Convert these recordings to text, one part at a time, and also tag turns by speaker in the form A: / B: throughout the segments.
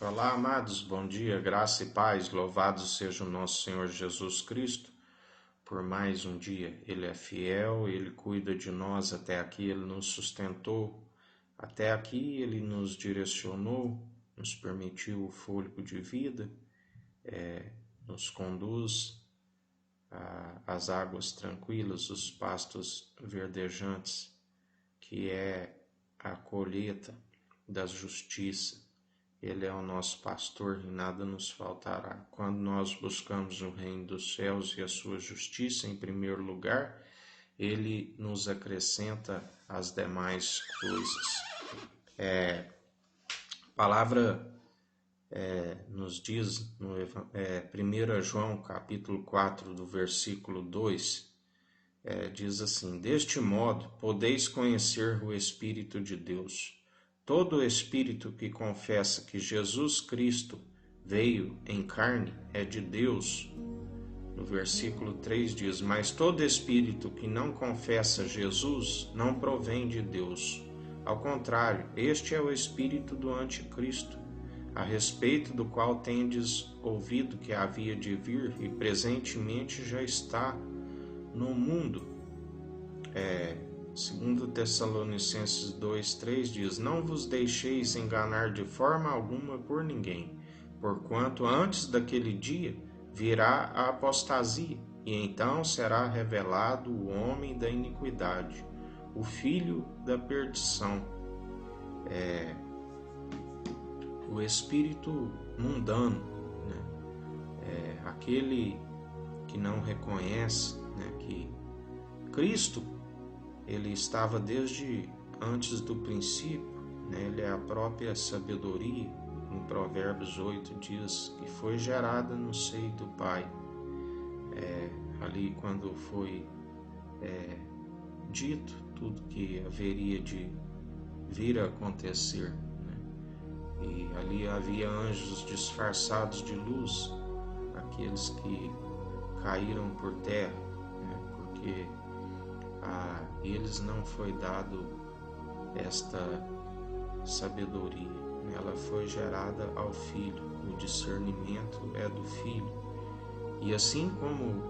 A: Olá, amados, bom dia, graça e paz, louvado seja o nosso Senhor Jesus Cristo por mais um dia. Ele é fiel, ele cuida de nós até aqui, ele nos sustentou, até aqui ele nos direcionou, nos permitiu o fôlego de vida, nos conduz às águas tranquilas, os pastos verdejantes, que é a colheita da justiça. Ele é o nosso pastor e nada nos faltará. Quando nós buscamos o reino dos céus e a sua justiça em primeiro lugar, ele nos acrescenta as demais coisas. A palavra nos diz no 1 João capítulo 4, do versículo 2, diz assim: Deste modo podeis conhecer o Espírito de Deus. Todo espírito que confessa que Jesus Cristo veio em carne é de Deus. No versículo 3 diz: Mas todo espírito que não confessa Jesus não provém de Deus. Ao contrário, este é o espírito do anticristo, a respeito do qual tendes ouvido que havia de vir e presentemente já está no mundo. 2 Tessalonicenses 2:3 diz: Não vos deixeis enganar de forma alguma por ninguém, porquanto antes daquele dia virá a apostasia, e então será revelado o homem da iniquidade, o filho da perdição, o espírito mundano, né? Aquele que não reconhece, né, que Cristo ele estava desde antes do princípio, né? Ele é a própria sabedoria. Em Provérbios 8 diz que foi gerada no seio do Pai. Ali quando foi dito tudo que haveria de vir a acontecer, né? E ali havia anjos disfarçados de luz, aqueles que caíram por terra, né? Porque a eles não foi dado esta sabedoria, ela foi gerada ao Filho, o discernimento é do Filho. E assim como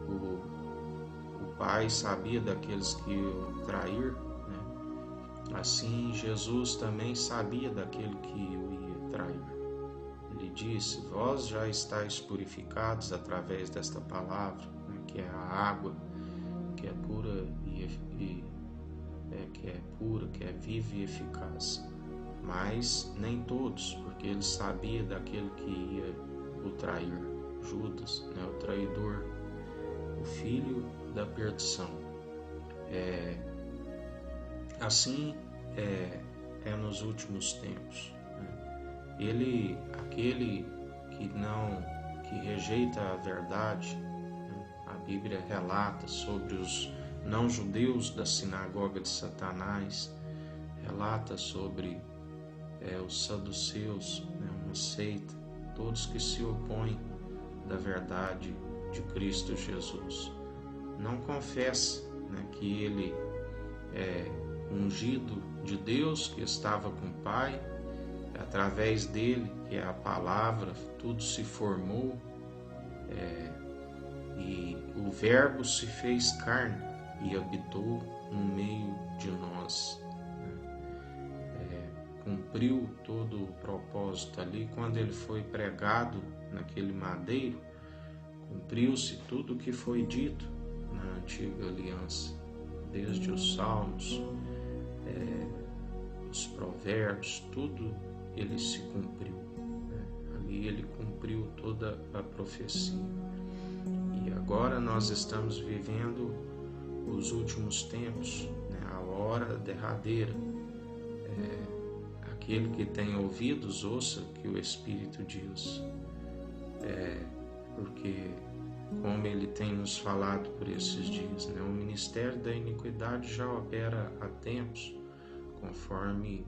A: o Pai sabia daqueles que iam trair, né? Assim Jesus também sabia daquele que o ia trair. Ele disse: Vós já estáis purificados através desta palavra, né? Que é a água, que é pura que é viva e eficaz. Mas nem todos, porque ele sabia daquele que ia o trair, Judas, né, o traidor, o filho da perdição. Assim é nos últimos tempos, né? Aquele que rejeita a verdade, né? A Bíblia relata sobre os não-judeus da sinagoga de Satanás, relata sobre os saduceus, né, uma seita, todos que se opõem da verdade de Cristo Jesus. Não confessa, né, que ele é ungido de Deus, que estava com o Pai, através dele, que é a palavra, tudo se formou, e o Verbo se fez carne e habitou no meio de nós. Cumpriu todo o propósito ali. Quando ele foi pregado naquele madeiro, cumpriu-se tudo o que foi dito na antiga aliança, desde os salmos, os provérbios, tudo ele se cumpriu, né? Ali ele cumpriu toda a profecia. E agora nós estamos vivendo os últimos tempos, né? A hora derradeira. Aquele que tem ouvidos, ouça o que o Espírito diz. Porque, como ele tem nos falado por esses dias, né, o ministério da iniquidade já opera há tempos, conforme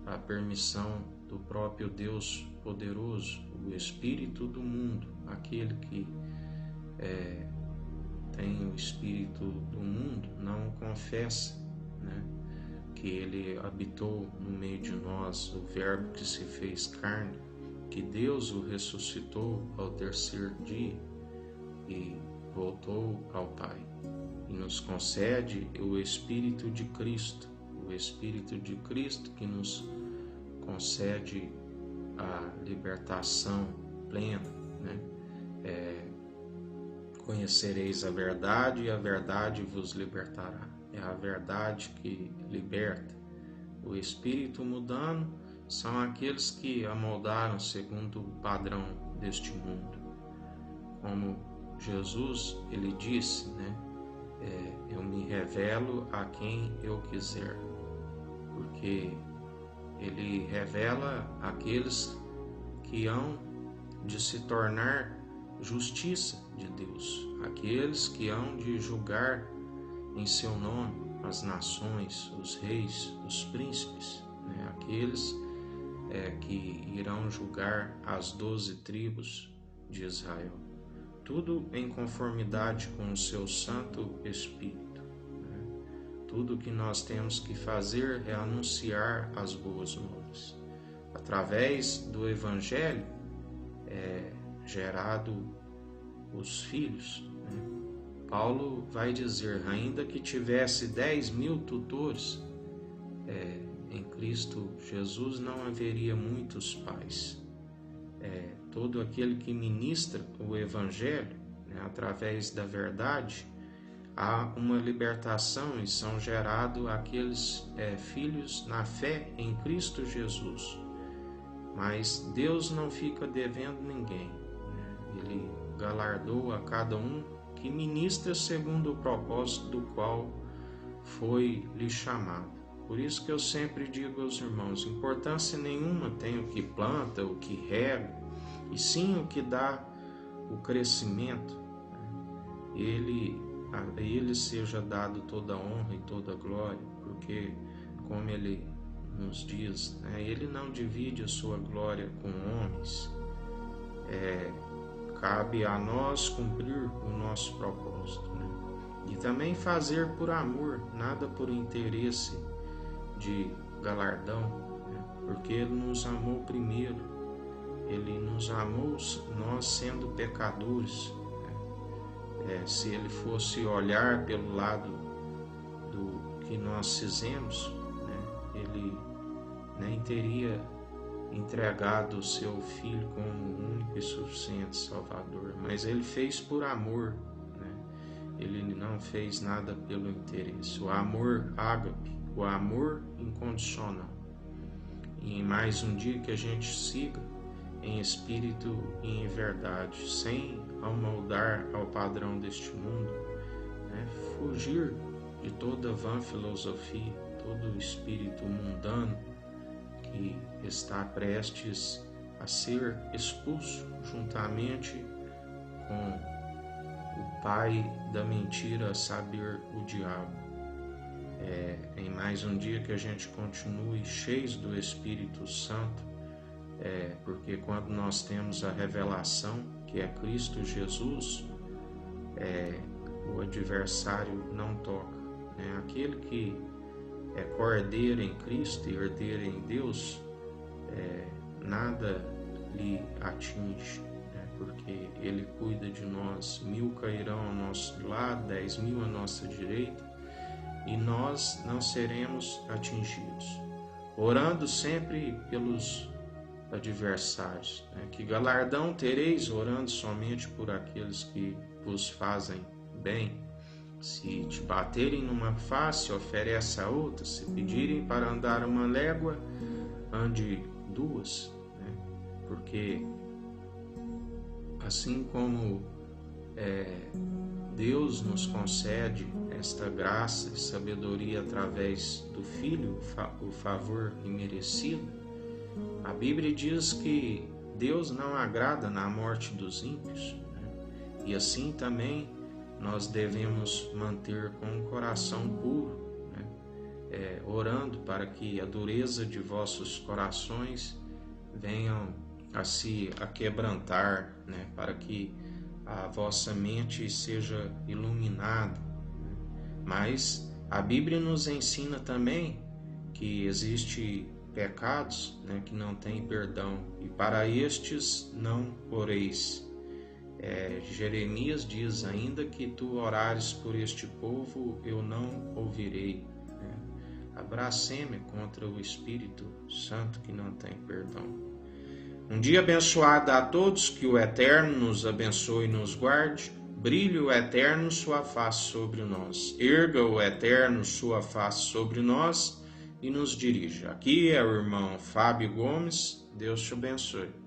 A: a permissão do próprio Deus poderoso, o Espírito do mundo, aquele que tem o Espírito do mundo, não confessa, né, que ele habitou no meio de nós, o Verbo que se fez carne, que Deus o ressuscitou ao terceiro dia e voltou ao Pai. E nos concede o Espírito de Cristo, o Espírito de Cristo que nos concede a libertação plena, né? Conhecereis a verdade e a verdade vos libertará. É a verdade que liberta. O Espírito mudando são aqueles que amoldaram segundo o padrão deste mundo. Como Jesus, ele disse, né? Eu me revelo a quem eu quiser, porque ele revela aqueles que hão de se tornar justiça de Deus, aqueles que hão de julgar em seu nome as nações, os reis, os príncipes, né? Aqueles que irão julgar as 12 tribos de Israel. Tudo em conformidade com o seu Santo Espírito. Né? Tudo que nós temos que fazer é anunciar as boas novas. Através do Evangelho é gerado os filhos. Né? Paulo vai dizer, ainda que tivesse 10.000 tutores, em Cristo Jesus não haveria muitos pais. Todo aquele que ministra o Evangelho, né, através da verdade, há uma libertação e são gerados aqueles filhos na fé em Cristo Jesus. Mas Deus não fica devendo ninguém, né? Ele galardoa a cada um que ministra segundo o propósito do qual foi lhe chamado. Por isso que eu sempre digo aos irmãos, importância nenhuma tem o que planta, o que rega, e sim o que dá o crescimento. A ele seja dado toda a honra e toda a glória, porque, como ele nos diz, né, ele não divide a sua glória com homens. Cabe a nós cumprir o nosso propósito, né? E também fazer por amor, nada por interesse de galardão, né? Porque ele nos amou primeiro, ele nos amou nós sendo pecadores, né? Se ele fosse olhar pelo lado do que nós fizemos, né? Ele nem teria entregado o seu Filho como único e suficiente Salvador, mas ele fez por amor, né? Ele não fez nada pelo interesse. O amor ágape, o amor incondicional. E em mais um dia que a gente siga em espírito e em verdade, sem amoldar ao padrão deste mundo, né? Fugir de toda vã filosofia, todo espírito mundano que está prestes a ser expulso juntamente com o pai da mentira, a saber, o diabo. Em mais um dia que a gente continue cheios do Espírito Santo, porque quando nós temos a revelação, que é Cristo Jesus, o adversário não toca, né? Aquele que é cordeiro em Cristo e herdeiro em Deus, nada lhe atinge, né? Porque ele cuida de nós. 1.000 cairão ao nosso lado, 10.000 à nossa direita, e nós não seremos atingidos. Orando sempre pelos adversários, né? Que galardão tereis orando somente por aqueles que vos fazem bem? Se te baterem numa face, oferece a outra. Se pedirem para andar uma légua, ande 2, né? Porque assim como Deus nos concede esta graça e sabedoria através do Filho, o favor imerecido, a Bíblia diz que Deus não agrada na morte dos ímpios, né? E assim também nós devemos manter com o coração puro, né? Orando para que a dureza de vossos corações venham a se aquebrantar, né? Para que a vossa mente seja iluminada, né? Mas a Bíblia nos ensina também que existe pecados, né, que não têm perdão, e para estes não oreis. Jeremias diz: ainda que tu orares por este povo, eu não ouvirei. Blasfêmia contra o Espírito Santo que não tem perdão. Um dia abençoado a todos, que o Eterno nos abençoe e nos guarde. Brilhe o Eterno sua face sobre nós. Erga o Eterno sua face sobre nós e nos dirija. Aqui é o irmão Fábio Gomes. Deus te abençoe.